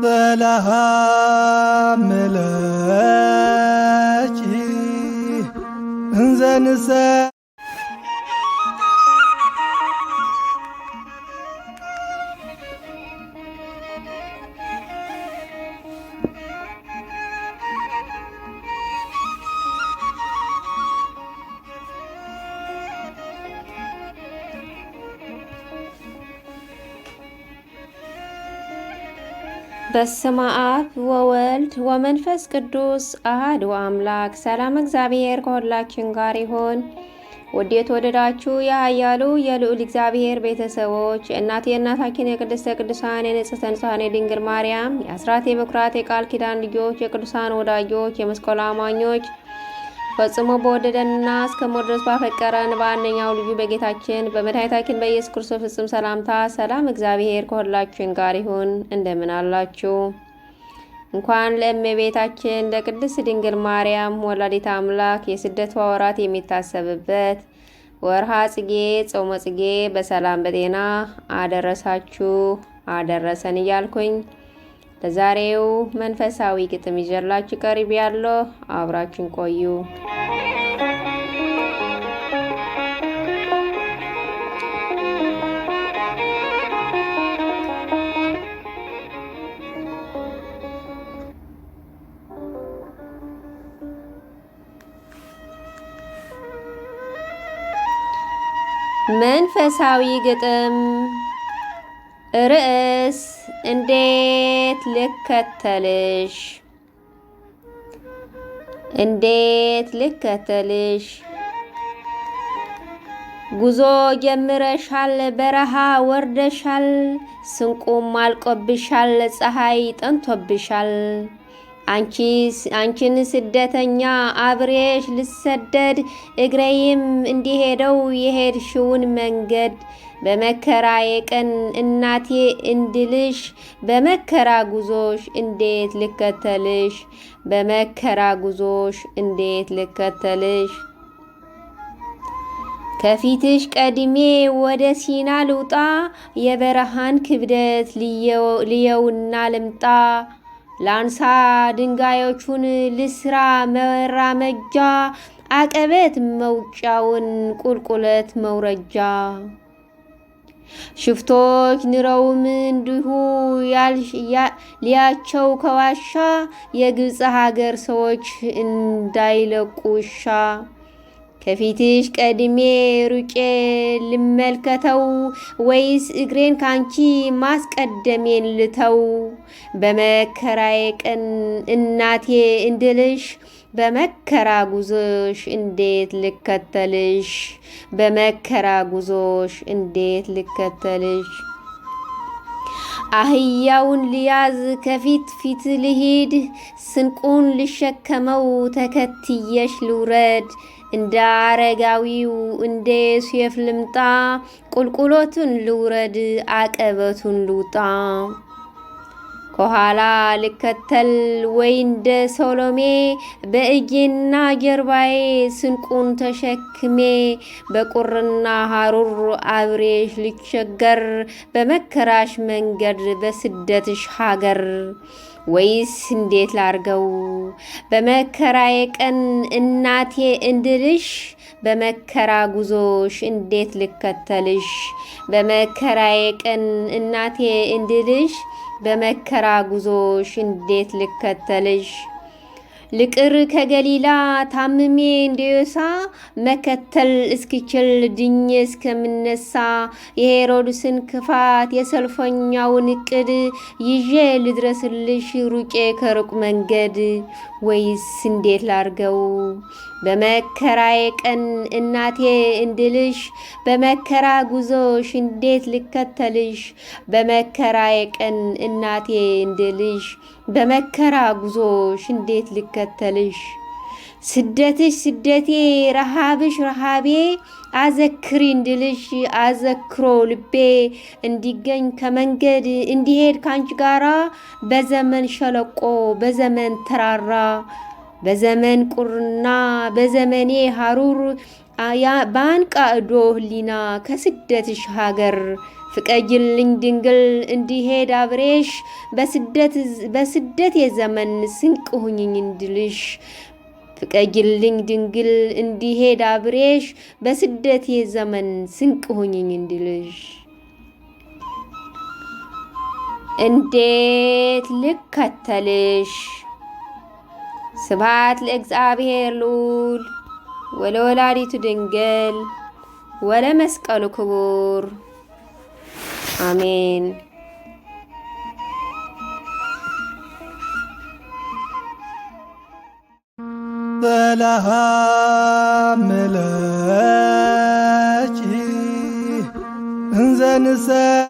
በላሃ መላጭ እንዘንሰ በስመ አብ ወወልድ ወመንፈስ ቅዱስ አሐዱ አምላክ። ሰላም እግዚአብሔር ከሁላችን ጋር ይሁን። ውድ የተወደዳችሁ የኃያሉ የልዑል እግዚአብሔር ቤተሰቦች የእናታችን የቅድስተ ቅዱሳን የንጽሕተ ንጹሐን የድንግል ማርያም የአስራት የበኩራት የቃል ኪዳን ልጆች የቅዱሳን ወዳጆች የመስቀሉ አማኞች ፈጽሞ በወደደንና እስከ ሞት ድረስ ባፈቀረን በአንደኛው ልጁ በጌታችን በመድኃኒታችን በኢየሱስ ክርስቶስ ፍጹም ሰላምታ ሰላም እግዚአብሔር ከሁላችን ጋር ይሁን። እንደምን አላችሁ? እንኳን ለእመቤታችን ለቅድስት ድንግል ማርያም ወላዲተ አምላክ የስደቷ ወራት የሚታሰብበት ወርሃ ጽጌ ጾመ ጽጌ በሰላም በጤና አደረሳችሁ አደረሰን እያልኩኝ ለዛሬው መንፈሳዊ ግጥም ይዤላችሁ ቀርብ ያለው አብራችን ቆዩ። መንፈሳዊ ግጥም ርዕስ እንዴት ልከተልሽ ጉዞ ጀምረሻል በረሃ ወርደሻል ስንቁም አልቆብሻል ፀሐይ ጠንቶብሻል አንቺን ስደተኛ አብሬሽ ልሰደድ እግሬይም እንዲሄደው የሄድሽውን መንገድ በመከራዬ ቀን እናቴ እንድልሽ በመከራ ጉዞሽ እንዴት ልከተልሽ ከፊትሽ ቀድሜ ወደ ሲና ልውጣ የበረሃን ክብደት ልየውና ልምጣ ላንሳ ድንጋዮቹን ልስራ መራመጃ አቀበት መውጫውን ቁልቁለት መውረጃ ሽፍቶች ንረውም እንዲሁ ሊያቸው ከዋሻ የግብፅ ሀገር ሰዎች እንዳይለቁሻ ከፊትሽ ቀድሜ ሩጬ ልመልከተው ወይስ እግሬን ካንቺ ማስቀደሜን ልተው በመከራዬ ቀን እናቴ እንድልሽ በመከራ ጉዞሽ እንዴት ልከተልሽ አህያውን ልያዝ ከፊት ልሂድ ስንቁን ልሸከመው ተከትየሽ ልውረድ እንደ አረጋዊው እንደ ዮሴፍ ልምጣ ቁልቁሎቱን ልውረድ አቀበቱን ልውጣ ከኋላ ልከተል ወይ እንደ ሶሎሜ በእጄና ጀርባዬ ስንቁን ተሸክሜ በቁርና ሐሩር አብሬሽ ልቸገር በመከራሽ መንገድ በስደትሽ ሀገር ወይስ እንዴት ላርገው በመከራዬ ቀን እናቴ እንድልሽ በመከራ ጉዞሽ እንዴት ልከተልሽ በመከራዬ ቀን እናቴ እንድልሽ በመከራ ጉዞሽ እንዴት ልከተልሽ ልቅር ከገሊላ ታምሜ እንደዮሳ መከተል እስኪችል ድኜ እስከምነሳ የሄሮድስን ክፋት የሰልፈኛውን እቅድ ይዤ ልድረስልሽ ሩጬ ከሩቅ መንገድ ወይስ እንዴት ላርገው በመከራዬ ቀን እናቴ እንድልሽ በመከራ ጉዞሽ እንዴት ልከተልሽ በመከራዬ ቀን እናቴ እንድልሽ በመከራ ጉዞሽ እንዴት ልከተልሽ ስደትሽ ስደቴ ረሃብሽ ረሃቤ አዘክሪ እንድልሽ አዘክሮ ልቤ እንዲገኝ ከመንገድ እንዲሄድ ካንቺ ጋራ በዘመን ሸለቆ በዘመን ተራራ በዘመን ቁርና በዘመኔ ሐሩር ባንቃ እዶ ህሊና ከስደትሽ ሀገር ፍቀጅልኝ ድንግል እንዲሄድ አብሬሽ በስደት የዘመን ስንቅ ሁኚኝ እንድልሽ ፍቀጅልኝ ድንግል እንዲሄድ አብሬሽ በስደት የዘመን ስንቅ ሁኚኝ እንድልሽ እንዴት ልከተልሽ ስብሐት ለእግዚአብሔር ልዑል ወለወላዲቱ ድንግል ወለመስቀሉ ክቡር አሜን። ሰላም ለኪ እንዘ